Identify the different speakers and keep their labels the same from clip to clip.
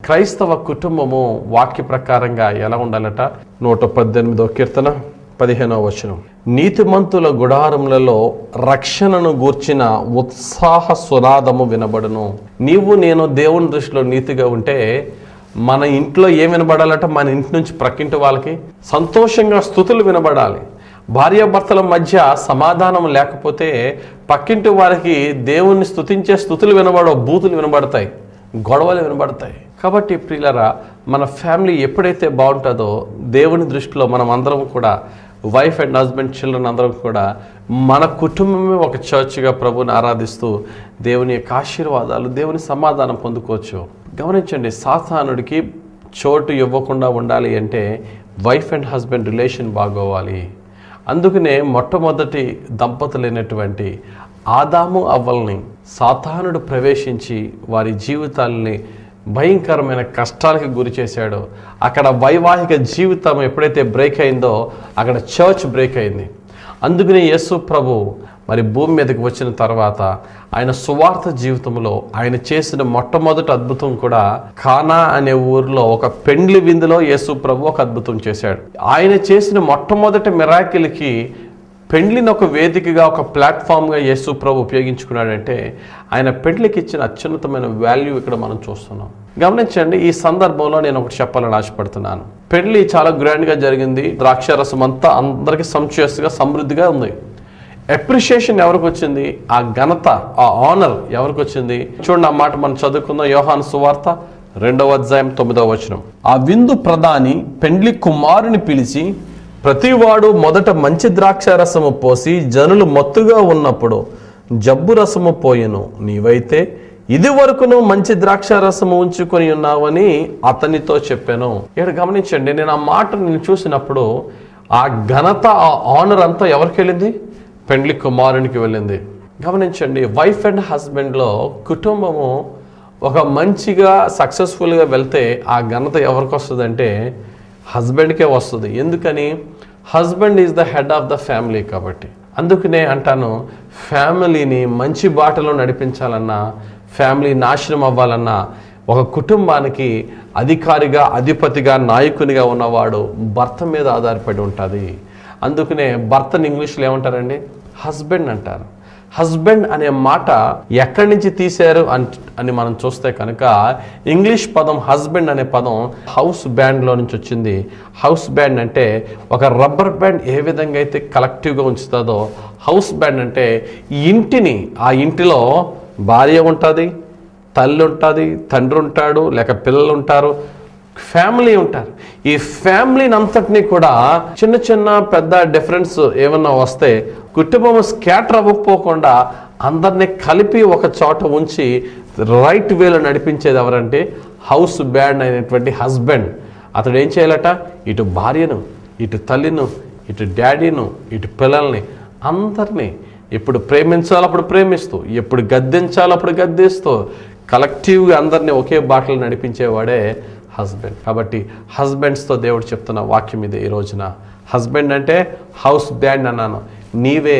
Speaker 1: క్రైస్తవ కుటుంబము వాక్య ప్రకారంగా ఎలా ఉండాలట? 118వ కీర్తన 15వ వచనం, నీతిమంతుల గుడారములలో రక్షణను గూర్చిన ఉత్సాహ సునాదము వినబడును. నీవు నేను దేవుని దృష్టిలో నీతిగా ఉంటే మన ఇంట్లో ఏం వినబడాలట? మన ఇంటి నుంచి ప్రక్కింటి వాళ్ళకి సంతోషంగా స్తుతులు వినబడాలి. భార్యాభర్తల మధ్య సమాధానం లేకపోతే పక్కింటి వారికి దేవుణ్ణి స్తుతించే స్తుతులు వినబడవు, బూతులు వినబడతాయి, గొడవలు వినబడతాయి. కాబట్టి ప్రియులరా, మన ఫ్యామిలీ ఎప్పుడైతే బాగుంటుందో దేవుని దృష్టిలో మనం అందరం కూడా, వైఫ్ అండ్ హస్బెండ్, చిల్డ్రన్ అందరం కూడా మన కుటుంబమే ఒక చర్చ్గా ప్రభుని ఆరాధిస్తూ దేవుని యొక్క ఆశీర్వాదాలు, దేవుని సమాధానం పొందుకోవచ్చు. గమనించండి, సాతానుడికి చోటు ఇవ్వకుండా ఉండాలి అంటే వైఫ్ అండ్ హస్బెండ్ రిలేషన్ బాగోవాలి. అందుకనే మొట్టమొదటి దంపతులైనటువంటి ఆదాము అవ్వల్ని సాతానుడు ప్రవేశించి వారి జీవితాలని భయంకరమైన కష్టాలకు గురి చేశాడో, అక్కడ వైవాహిక జీవితం ఎప్పుడైతే బ్రేక్ అయిందో అక్కడ చర్చ్ బ్రేక్ అయింది. అందుకనే యేసు ప్రభు మరి భూమి మీదకి వచ్చిన తర్వాత ఆయన సువార్త జీవితంలో ఆయన చేసిన మొట్టమొదటి అద్భుతం కూడా కానా అనే ఊరిలో ఒక పెండ్లి విందులో యేసు ప్రభు ఒక అద్భుతం చేశాడు. ఆయన చేసిన మొట్టమొదటి మిరాకిల్కి పెండ్లిని ఒక వేదికగా, ఒక ప్లాట్ఫామ్గా యేసు ప్రభు ఉపయోగించుకున్నాడంటే ఆయన పెండ్లికి ఇచ్చిన అత్యున్నతమైన వాల్యూ ఇక్కడ మనం చూస్తున్నాం. గమనించండి, ఈ సందర్భంలో నేను ఒకటి చెప్పాలని ఆశపడుతున్నాను. పెళ్లి చాలా గ్రాండ్గా జరిగింది, ద్రాక్షారసం అంతా అందరికీ సంచుయస్గా సమృద్ధిగా ఉంది. అప్రిషియేషన్ ఎవరికి వచ్చింది? ఆ ఘనత, ఆ ఆనర్ ఎవరికి వచ్చింది? చూడండి, ఆ మాట మనం చదువుకుందాం. యోహాను సువార్త 2వ అధ్యాయం 9వ వచనం. ఆ విందు ప్రధాని పెండ్లి కుమారుని పిలిచి, ప్రతివాడు మొదట మంచి ద్రాక్షారసము పోసి జనులు మత్తుగా ఉన్నప్పుడు జబ్బు రసము పోయెను, నీవైతే ఇది వరకును మంచి ద్రాక్షారసము ఉంచుకొని ఉన్నావని అతనితో చెప్పాను. ఇక్కడ గమనించండి, నేను ఆ మాట నేను చూసినప్పుడు ఆ ఘనత, ఆ ఆనర్ అంతా ఎవరికి వెళ్ళింది? పెండ్లి కుమారునికి వెళ్ళింది. గమనించండి, వైఫ్ అండ్ హస్బెండ్లో కుటుంబము ఒక మంచిగా సక్సెస్ఫుల్గా వెళ్తే ఆ ఘనత ఎవరికి వస్తుంది అంటే హస్బెండ్కే వస్తుంది. ఎందుకని? Husband is the head of the family. కాబట్టి అందుకనే అంటాను, ఫ్యామిలీని మంచి బాటలో నడిపించాలన్నా, ఫ్యామిలీ నాశనం అవ్వాలన్నా ఒక కుటుంబానికి అధికారిగా, అధిపతిగా, నాయకునిగా ఉన్నవాడు భర్త మీద ఆధారపడి ఉంటుంది. అందుకనే భర్తని ఇంగ్లీష్లో ఏమంటారండి? హస్బెండ్ అంటారు. హస్బెండ్ అనే మాట ఎక్కడి నుంచి తీశారు అని మనం చూస్తే కనుక ఇంగ్లీష్ పదం హస్బెండ్ అనే పదం హౌస్ బ్యాండ్లో నుంచి వచ్చింది. హౌస్ బ్యాండ్ అంటే ఒక రబ్బర్ బ్యాండ్ ఏ విధంగా అయితే కలెక్టివ్గా ఉంచుతుందో, హౌస్ బ్యాండ్ అంటే ఇంటిని, ఆ ఇంటిలో భార్య ఉంటుంది, తల్లి ఉంటుంది, తండ్రి ఉంటాడు, లేక పిల్లలు ఉంటారు, ఫ్యామిలీ ఉంటారు. ఈ ఫ్యామిలీని అంతటినీ కూడా చిన్న చిన్న పెద్ద డిఫరెన్స్ ఏమన్నా వస్తే కుటుంబం స్కాటర్ అవ్వకపోకుండా అందరినీ కలిపి ఒక చోట ఉంచి రైట్ వేలో నడిపించేది ఎవరంటే హౌస్ బ్యాండ్ అయినటువంటి హస్బెండ్. అతడు ఏం చేయాలట? ఇటు భార్యను, ఇటు తల్లిను, ఇటు డాడీను, ఇటు పిల్లల్ని అందరినీ ఎప్పుడు ప్రేమించాలో అప్పుడు ప్రేమిస్తూ, ఎప్పుడు గద్దించాలో అప్పుడు గద్దిస్తూ, కలెక్టివ్గా అందరినీ ఒకే బాటలు నడిపించేవాడే హస్బెండ్. కాబట్టి హస్బెండ్స్తో దేవుడు చెప్తున్న వాక్యం ఇది ఈ రోజున. హస్బెండ్ అంటే హౌస్ బ్యాండ్ అన్నాను. నీవే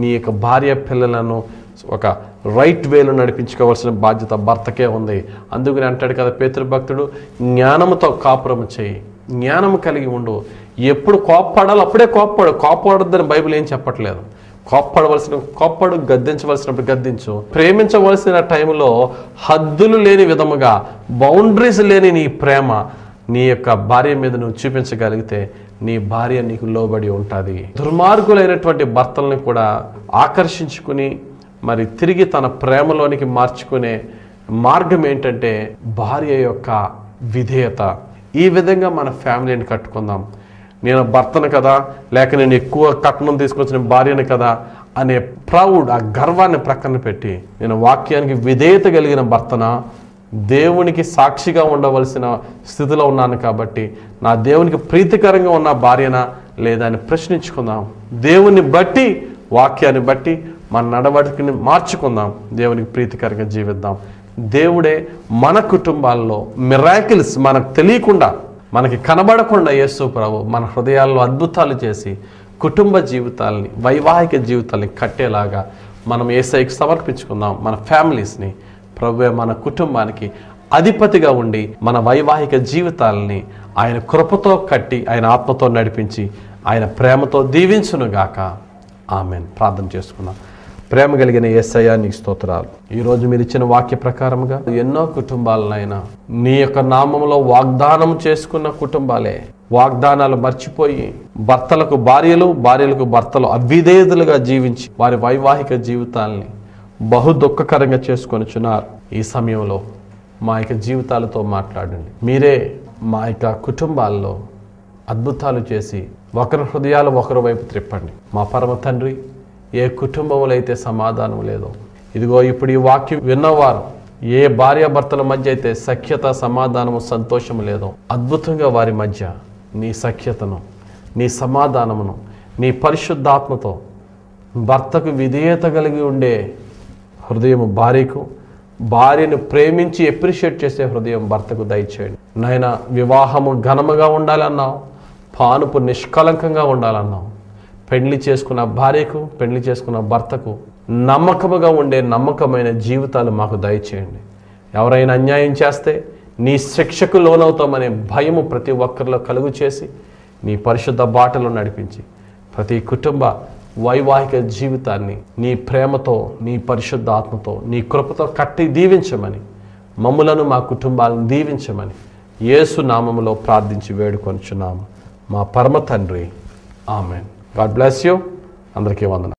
Speaker 1: నీ యొక్క భార్య పిల్లలను ఒక రైట్ వేలో నడిపించుకోవాల్సిన బాధ్యత భర్తకే ఉంది. అందుకని అంటాడు కదా పేతురు భక్తుడు, జ్ఞానముతో కాపురము చేయి, జ్ఞానము కలిగి ఉండు. ఎప్పుడు కోప్పడాలో అప్పుడే కోప్పడొద్దని బైబిల్ ఏం చెప్పట్లేదు. కోప్పడవలసిన కోప్పడు, గద్దించవలసినప్పుడు గద్దించు. ప్రేమించవలసిన టైంలో హద్దులు లేని విధముగా, బౌండరీస్ లేని నీ ప్రేమ నీ యొక్క భార్య మీద నువ్వు చూపించగలిగితే నీ భార్య నీకు లోబడి ఉంటుంది. దుర్మార్గులైనటువంటి భర్తల్ని కూడా ఆకర్షించుకుని మరి తిరిగి తన ప్రేమలోనికి మార్చుకునే మార్గం ఏంటంటే భార్య యొక్క విధేయత. ఈ విధంగా మన ఫ్యామిలీని కట్టుకుందాం. నేను భర్తను కదా, లేక నేను ఎక్కువ కట్నం తీసుకొచ్చిన భార్యను కదా అనే ప్రౌడ్, ఆ గర్వాన్ని ప్రక్కన పెట్టి నేను వాక్యానికి విధేయత కలిగిన భర్తన, దేవునికి సాక్షిగా ఉండవలసిన స్థితిలో ఉన్నాను కాబట్టి నా దేవునికి ప్రీతికరంగా ఉన్న భార్యనా లేదా అని ప్రశ్నించుకుందాం. దేవుని బట్టి, వాక్యాన్ని బట్టి మన నడవడికని మార్చుకుందాం. దేవునికి ప్రీతికరంగా జీవిద్దాం. దేవుడే మన కుటుంబాల్లో మిరాకిల్స్ మనకు తెలియకుండా, మనకి కనబడకుండా యేసు ప్రభు మన హృదయాల్లో అద్భుతాలు చేసి కుటుంబ జీవితాలని, వైవాహిక జీవితాలని కట్టేలాగా మనం యేసయ్యకి సమర్పించుకుందాం. మన ఫ్యామిలీస్ని ప్రభువే మన కుటుంబానికి అధిపతిగా ఉండి మన వైవాహిక జీవితాలని ఆయన కృపతో కట్టి ఆయన ఆత్మతో నడిపించి ఆయన ప్రేమతో దీవించునుగాక. ఆమెన్. ప్రార్థన చేసుకున్నాం. ప్రేమ కలిగిన యేసయ్యా నీకు స్తోత్రాలు. ఈరోజు మీరు ఇచ్చిన వాక్య ప్రకారముగా ఎన్నో కుటుంబాలనైనా నీ యొక్క నామములో వాగ్దానం చేసుకున్న కుటుంబాలే వాగ్దానాలు మర్చిపోయి భర్తలకు భార్యలు, భార్యలకు భర్తలు అవిధేయులుగా జీవించి వారి వైవాహిక జీవితాలని బహు దుఃఖకరంగా చేసుకొనిచున్నారు. ఈ సమయంలో మా యొక్క జీవితాలతో మాట్లాడండి. మీరే మా యొక్క కుటుంబాల్లో అద్భుతాలు చేసి ఒకరి హృదయాలు ఒకరి వైపు త్రిప్పండి. మా పరమ తండ్రి, ఏ కుటుంబంలో అయితే సమాధానం లేదో, ఇదిగో ఇప్పుడు ఈ వాక్యం విన్నవారు ఏ భార్యాభర్తల మధ్య అయితే సఖ్యత, సమాధానము, సంతోషము లేదో, అద్భుతంగా వారి మధ్య నీ సఖ్యతను, నీ సమాధానమును, నీ పరిశుద్ధాత్మతో భర్తకు విధేయత కలిగి ఉండే హృదయం భార్యకు, భార్యను ప్రేమించి ఎప్రిషియేట్ చేసే హృదయం భర్తకు దయచేయండి. నాయన, వివాహము ఘనముగా ఉండాలన్నావు, పానుపు నిష్కలంకంగా ఉండాలన్నావు. పెళ్లి చేసుకున్న భార్యకు, పెళ్లి చేసుకున్న భర్తకు నమ్మకముగా ఉండే నమ్మకమైన జీవితాలు మాకు దయచేయండి. ఎవరైనా అన్యాయం చేస్తే నీ శిక్షకు లోనవుతామనే భయము ప్రతి ఒక్కరిలో కలుగు చేసి నీ పరిశుద్ధ బాటలో నడిపించి ప్రతి కుటుంబ వైవాహిక జీవితాన్ని నీ ప్రేమతో, నీ పరిశుద్ధ ఆత్మతో, నీ కృపతో కట్టి దీవించమని, మమ్ములను మా కుటుంబాలను దీవించమని యేసు నామములో ప్రార్థించి వేడుకొనుచున్నాము మా పరమ తండ్రి. ఆమెన్. God bless you. అందరికీ వందనాలు.